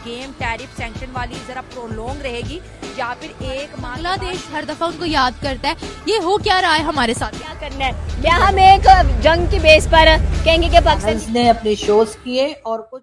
Game tariff sanction वाली जरा prolong रहेगी या फिर एक बांग्लादेश हर दफा उनको याद करता है, ये हो क्या रहा है हमारे साथ? क्या करना है? क्या हम एक जंग की बेस पर कहेंगे कि पाकिस्तान ने अपने शोज किए और कुछ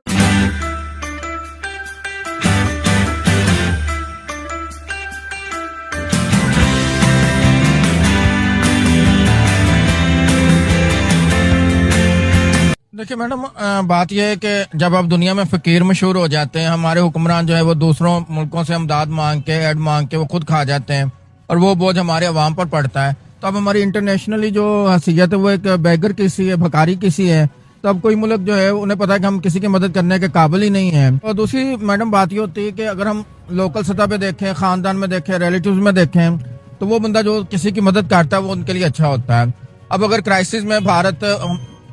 देखिए मैडम, बात यह है कि जब आप दुनिया में फकीर मशहूर हो जाते हैं, हमारे हुक्मरान जो है वो दूसरों मुल्कों से इमदाद मांग के ऐड मांग के वो खुद खा जाते हैं और वो बोझ हमारे अवाम पर पड़ता है। तो अब हमारी इंटरनेशनली जो हैसियत है वो एक बेगर किसी है, भकारी किसी है। तो अब कोई मुल्क जो है उन्हें पता है कि हम किसी की मदद करने के काबिल ही नहीं है। और दूसरी मैडम बात ये होती है कि अगर हम लोकल सतह पे देखें, खानदान में देखें, रिलेटिव्स में देखें, तो वो बंदा जो किसी की मदद करता है वो उनके लिए अच्छा होता है। अब अगर क्राइसिस में भारत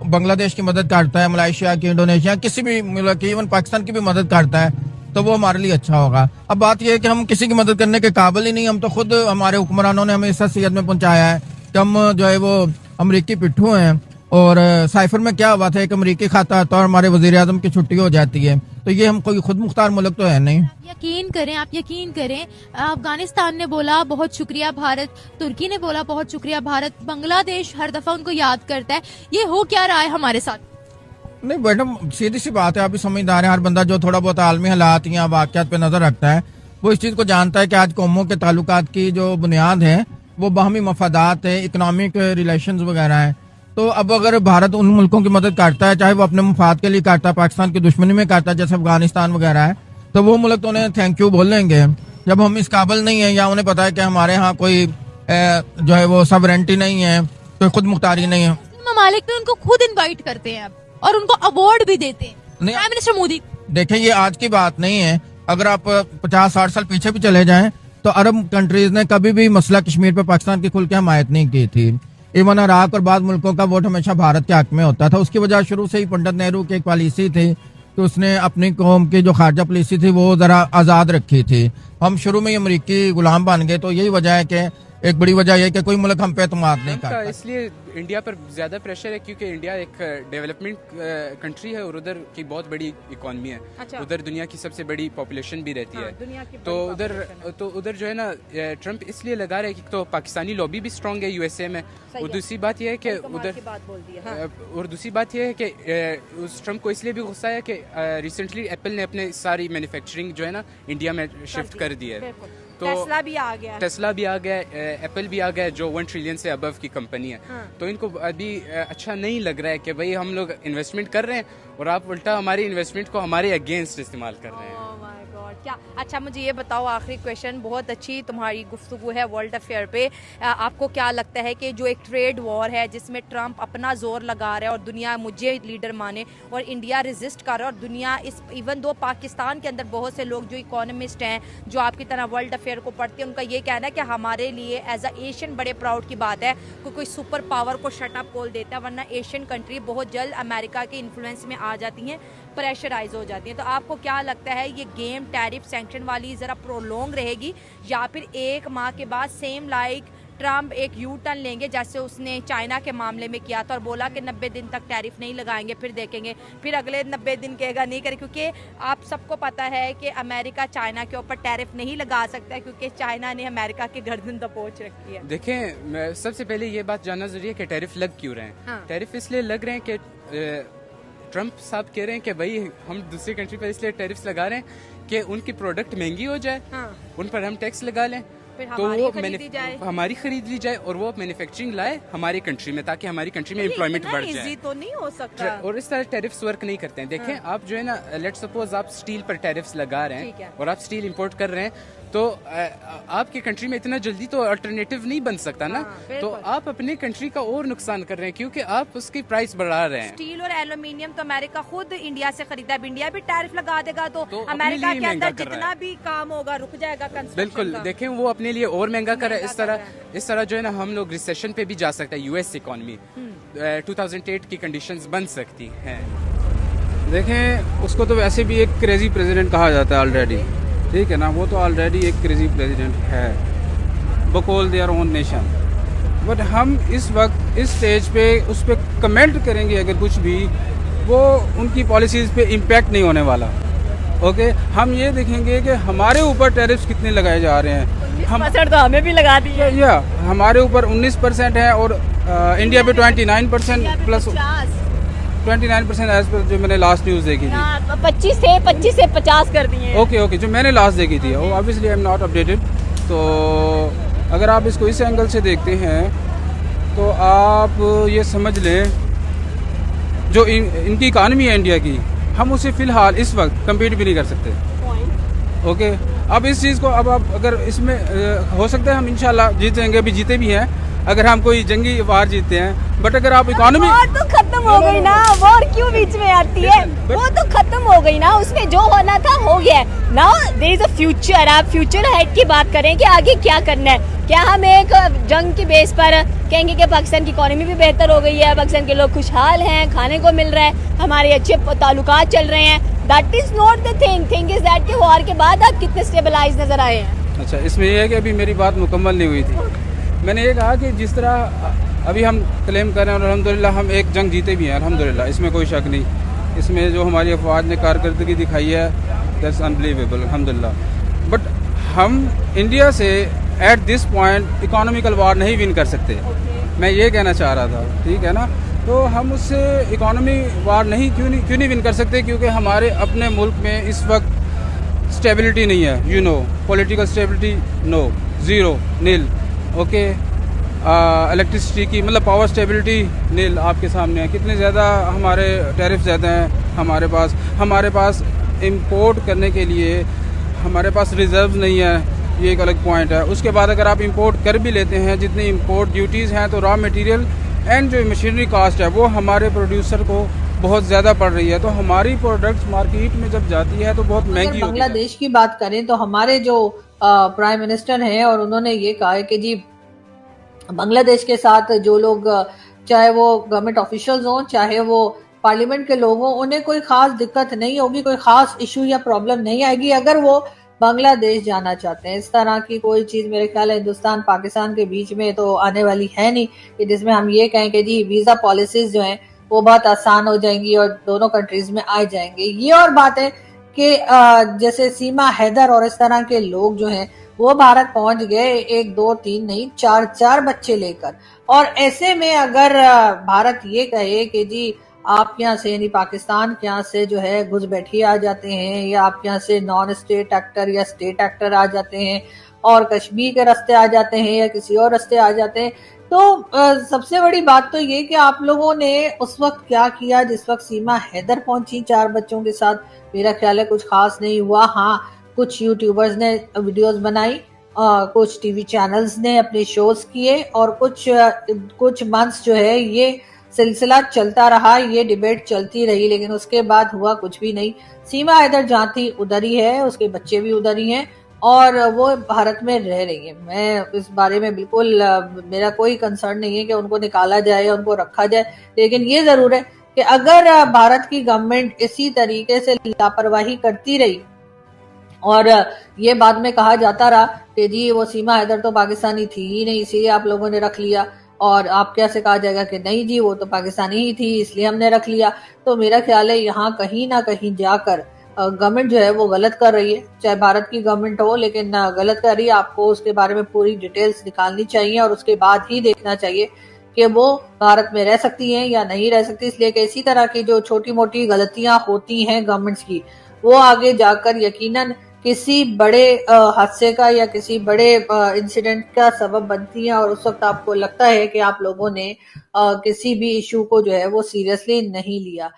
बांग्लादेश की मदद करता है, मलेशिया की, इंडोनेशिया, किसी भी मुल्क की, इवन पाकिस्तान की भी मदद करता है, तो वो हमारे लिए अच्छा होगा। अब बात यह है कि हम किसी की मदद करने के काबिल ही नहीं, हम तो खुद हमारे हुक्मरानों ने हमें इस हैसियत में पहुंचाया है कि हम जो है वो अमरीकी पिट्ठू हैं। और साइफर में क्या हुआ था, एक अमरीकी खाता आता है और हमारे वजीर आजम की छुट्टी हो जाती है। तो ये हम कोई खुद मुख्तार मुल्क तो है नहीं। आप यकीन करें, अफगानिस्तान ने बोला बहुत शुक्रिया भारत, तुर्की ने बोला बहुत शुक्रिया भारत, बांग्लादेश हर दफा उनको याद करता है, ये हो क्या रहा है हमारे साथ? नहीं मैडम, सीधी सी बात है, आप भी समझदार हैं। हर बंदा जो थोड़ा बहुत आलमी हालात या वाकयात पे नजर रखता है वो इस चीज को जानता है कि आज कौमों के ताल्लुकात की जो बुनियाद है वो बाहमी मफादात है, इकोनॉमिक रिलेशंस वगैरह है। तो अब अगर भारत उन मुल्कों की मदद करता है, चाहे वो अपने मुफाद के लिए करता है, पाकिस्तान की दुश्मनी में करता है, जैसे अफगानिस्तान वगैरह है, तो वो मुल्क तो उन्हें थैंक यू बोलेंगे। जब हम इस काबिल नहीं है या उन्हें पता है कि हमारे यहाँ कोई जो है वो सवरेंटी नहीं है, कोई खुद मुख्तारी नहीं है। ममालिक में उनको खुद इनवाइट करते हैं अब और उनको अवार्ड भी देते हैं, प्राइम मिनिस्टर मोदी। देखें, ये आज की बात नहीं है। अगर आप 50-60 साल पीछे भी चले जाएं तो अरब कंट्रीज ने कभी भी मसला कश्मीर पे पाकिस्तान की खुल के हमायत नहीं की थी। इवन इराक और बाद मुल्कों का वोट हमेशा भारत के हक में होता था। उसकी वजह शुरू से ही पंडित नेहरू की एक पॉलिसी थी कि उसने अपनी कौम की जो खारजा पॉलिसी थी वो जरा आजाद रखी थी। हम शुरू में ही अमरीकी गुलाम बन गए। तो यही वजह है कि एक बड़ी वजह यह कि कोई मुल्क हम पे एतमाद नहीं करता। इसलिए इंडिया पर ज्यादा प्रेशर है क्योंकि इंडिया एक डेवलपमेंट कंट्री है और उधर की बहुत बड़ी इकोनॉमी है। अच्छा। उधर दुनिया की सबसे बड़ी पॉपुलेशन भी रहती है। तो उधर जो है ना, ट्रम्प इसलिए लगा रहे हैं कि तो पाकिस्तानी लॉबी भी स्ट्रांग है यूएसए में। और दूसरी बात यह है कि उधर और दूसरी बात यह है कि उस ट्रम्प को इसलिए भी गुस्सा है कि रिसेंटली एप्पल ने अपने सारी मैन्युफैक्चरिंग जो है ना इंडिया में शिफ्ट कर दी है। तो टेस्ला भी आ गया, एप्पल भी आ गया, जो 1 ट्रिलियन से अबव की कंपनी है। तो इनको अभी अच्छा नहीं लग रहा है कि भाई हम लोग इन्वेस्टमेंट कर रहे हैं और आप उल्टा हमारी इन्वेस्टमेंट को हमारे अगेंस्ट इस्तेमाल कर रहे हैं। क्या अच्छा, मुझे ये बताओ, आखिरी क्वेश्चन, बहुत अच्छी तुम्हारी गुफ्तगू है वर्ल्ड अफेयर पे। आपको क्या लगता है कि जो एक ट्रेड वॉर है जिसमें ट्रम्प अपना जोर लगा रहा है और दुनिया मुझे लीडर माने और इंडिया रेजिस्ट कर रहा है और दुनिया इस इवन दो पाकिस्तान के अंदर बहुत से लोग जो इकोनॉमिस्ट हैं, जो आपकी तरह वर्ल्ड अफेयर को पढ़ते हैं, उनका ये कहना है कि हमारे लिए एज अ एशियन बड़े प्राउड की बात है कोई सुपर पावर को शट अप बोल देता है, वरना एशियन कंट्री बहुत जल्द अमेरिका के इन्फ्लुएंस में आ जाती हैं, प्रेशराइज हो जाती हैं। तो आपको क्या लगता है ये गेम टैरिफ सैंक्शन वाली ज़रा प्रोलॉन्ग रहेगी या फिर 1 माह के बाद सेम लाइक ट्रम्प एक यू टर्न लेंगे जैसे उसने चाइना के मामले में किया था और बोला कि 90 दिन तक टैरिफ नहीं लगाएंगे, फिर देखेंगे, फिर अगले 90 दिन कहेगा नहीं करे, क्योंकि आप सबको पता है कि अमेरिका चाइना के ऊपर टैरिफ नहीं लगा सकता है क्योंकि चाइना ने अमेरिका की गर्दन दबोच रखी है। देखें, सबसे पहले ये बात जानना जरूरी है कि टैरिफ लग क्यों रहे हैं। हाँ। टैरिफ इसलिए लग रहे हैं कि ट्रम्प साहब कह रहे हैं कि भाई हम दूसरी कंट्री पर इसलिए टैरिफ्स लगा रहे हैं कि उनकी प्रोडक्ट महंगी हो जाए। हाँ। उन पर हम टैक्स लगा लें तो वो हमारी खरीद ली जाए और वो मैन्युफैक्चरिंग लाए हमारी कंट्री में, ताकि हमारी कंट्री में एम्प्लॉयमेंट बढ़ जाए। तो नहीं हो सकता। और इस तरह टैरिफ्स वर्क नहीं करते हैं। देखें, आप जो है ना, लेट्स सपोज आप स्टील पर टैरिफ्स लगा रहे हैं और आप स्टील इंपोर्ट कर रहे हैं, तो आपकी कंट्री में इतना जल्दी तो अल्टरनेटिव नहीं बन सकता ना। तो आप अपने कंट्री का और नुकसान कर रहे हैं क्योंकि आप उसकी प्राइस बढ़ा रहे हैं। स्टील और एल्यूमिनियम तो अमेरिका खुद इंडिया से खरीदा है, इंडिया भी टैरिफ लगा देगा तो अमेरिका के अंदर जितना भी काम होगा रुक जाएगा। बिल्कुल, देखें वो अपने लिए और महंगा कर रहा है। इस तरह जो है ना, हम लोग रिसेशन पे भी जा सकते हैं। यूएस इकोनॉमी 2008 की कंडीशंस बन सकती हैं। देखें, उसको तो वैसे भी एक क्रेजी प्रेसिडेंट कहा जाता है ऑलरेडी, ठीक है ना। वो तो ऑलरेडी एक क्रेजी प्रेसिडेंट है, बकौल देयर ओन नेशन। बट हम इस वक्त इस स्टेज पे उस पर कमेंट करेंगे अगर कुछ भी, वो उनकी पॉलिसीज़ पे इम्पैक्ट नहीं होने वाला। ओके, हम ये देखेंगे कि हमारे ऊपर टैरिफ्स कितने लगाए जा रहे हैं। हम तो हमें भी लगा दिए। या हमारे ऊपर 19% है और इंडिया पे 29% प्लस 29% एज पर जो मैंने लास्ट न्यूज़ देखी थी। 25 थे, 25 से 50 कर दिए। ओके, जो मैंने लास्ट देखी थी, वो obviously I am not updated. तो अगर आप इसको इस एंगल से देखते हैं तो आप ये समझ लें जो इनकी इकानमी है इंडिया की, हम उसे फ़िलहाल इस वक्त कम्पीट भी नहीं कर सकते। ओके, अब इस चीज़ को अब आप अगर इसमें हो सकता है हम इंशाल्लाह जीत जाएंगे, अभी जीते भी हैं अगर हम कोई जंगी वार जीतते हैं। बट अगर आप इकोनॉमी वॉर तो खत्म हो गई ना, वॉर क्यों बीच में आती है? वो तो खत्म हो गई ना, उसमें जो होना था हो गया। Now there is a future. आप फ्यूचर हेड की बात करें कि आगे क्या करना है। क्या हम एक जंग के बेस पर कहेंगे कि पाकिस्तान की इकोनॉमी भी बेहतर हो गई है, पाकिस्तान के लोग खुशहाल हैं, खाने को मिल रहा है, हमारे अच्छे ताल्लुकात चल रहे हैं? That is not the thing is that कि वॉर के बाद आप कितने स्टेबलाइज नजर आए हैं। अच्छा, इसमें यह है कि अभी मेरी बात मुकम्मल नहीं हुई थी। मैंने ये कहा कि जिस तरह अभी हम क्लेम कर रहे हैं और अल्हम्दुलिल्लाह हम एक जंग जीते भी हैं, अल्हम्दुलिल्लाह, इसमें कोई शक नहीं। इसमें जो हमारी अफवाज ने कारकर्दगी दिखाई है, दैट्स अनबिलीवेबल, अल्हम्दुलिल्लाह। बट हम इंडिया से एट दिस पॉइंट इकोनॉमिकल वार नहीं विन कर सकते। मैं ये कहना चाह रहा था, ठीक है ना। तो हम उससे इकोनॉमी वार क्यों नहीं विन कर सकते? क्योंकि हमारे अपने मुल्क में इस वक्त स्टेबिलिटी नहीं है, you know, political stability no, zero, nil. Okay, electricity की मतलब पावर स्टेबिलिटी नील आपके सामने है। कितने ज़्यादा हमारे टैरिफ ज़्यादा हैं हमारे पास इंपोर्ट करने के लिए हमारे पास रिजर्व नहीं है, ये एक अलग पॉइंट है। उसके बाद अगर आप इंपोर्ट कर भी लेते हैं, जितनी इंपोर्ट ड्यूटीज़ हैं, तो रॉ मटेरियल एंड जो मशीनरी कास्ट है वो हमारे प्रोड्यूसर को बहुत ज़्यादा पड़ रही है। तो हमारी प्रोडक्ट्स मार्केट में जब जाती है तो बहुत महंगी होती है। बांग्लादेश की बात करें तो हमारे जो प्राइम मिनिस्टर हैं और उन्होंने ये कहा है कि जी बांग्लादेश के साथ जो लोग, चाहे वो गवर्नमेंट ऑफिशियल्स हों, चाहे वो पार्लियामेंट के लोग हों, उन्हें कोई खास दिक्कत नहीं होगी, कोई खास इशू या प्रॉब्लम नहीं आएगी अगर वो बांग्लादेश जाना चाहते हैं। इस तरह की कोई चीज मेरे ख्याल है हिंदुस्तान पाकिस्तान के बीच में तो आने वाली है नहीं कि जिसमें हम ये कहें कि जी वीजा पॉलिसीज जो हैं वो बहुत आसान हो जाएंगी और दोनों कंट्रीज में आ जाएंगे। ये और बात है कि जैसे सीमा हैदर और इस तरह के लोग जो हैं वो भारत पहुंच गए, 1 2 3 नहीं 4 बच्चे लेकर। और ऐसे में अगर भारत ये कहे कि जी आप यहाँ से यानी पाकिस्तान के यहाँ से जो है घुसपैठिए आ जाते हैं, या आप यहाँ से नॉन स्टेट एक्टर या स्टेट एक्टर आ जाते हैं और कश्मीर के रास्ते आ जाते हैं या किसी और रास्ते आ जाते हैं, तो सबसे बड़ी बात तो ये कि आप लोगों ने उस वक्त क्या किया जिस वक्त सीमा हैदर पहुंची 4 बच्चों के साथ। मेरा ख्याल है कुछ खास नहीं हुआ। हाँ, कुछ यूट्यूबर्स ने वीडियोस बनाई, कुछ टीवी चैनल्स ने अपने शोज किए और कुछ मंथ्स जो है ये सिलसिला चलता रहा, ये डिबेट चलती रही, लेकिन उसके बाद हुआ कुछ भी नहीं। सीमा हैदर जहाँ थी उधर ही है, उसके बच्चे भी उधर ही हैं और वो भारत में रह रही है। मैं इस बारे में बिल्कुल मेरा कोई कंसर्न नहीं है कि उनको निकाला जाए या उनको रखा जाए, लेकिन ये जरूर है कि अगर भारत की गवर्नमेंट इसी तरीके से लापरवाही करती रही और ये बाद में कहा जाता रहा कि जी वो सीमा हैदर तो पाकिस्तानी थी ही नहीं इसलिए आप लोगों ने रख लिया, और आप कैसे कहा जाएगा कि नहीं जी वो तो पाकिस्तानी ही थी इसलिए हमने रख लिया, तो मेरा ख्याल है यहाँ कहीं ना कहीं जाकर गवर्नमेंट जो है वो गलत कर रही है। चाहे भारत की गवर्नमेंट हो लेकिन गलत कर रही है। आपको उसके बारे में पूरी डिटेल्स निकालनी चाहिए और उसके बाद ही देखना चाहिए कि वो भारत में रह सकती हैं या नहीं रह सकती। इसलिए कि इसी तरह की जो छोटी मोटी गलतियां होती हैं गवर्नमेंट्स की, वो आगे जाकर यकीनन किसी बड़े हादसे का या किसी बड़े इंसिडेंट का सबब बनती है और उस वक्त आपको लगता है कि आप लोगों ने किसी भी इशू को जो है वो सीरियसली नहीं लिया।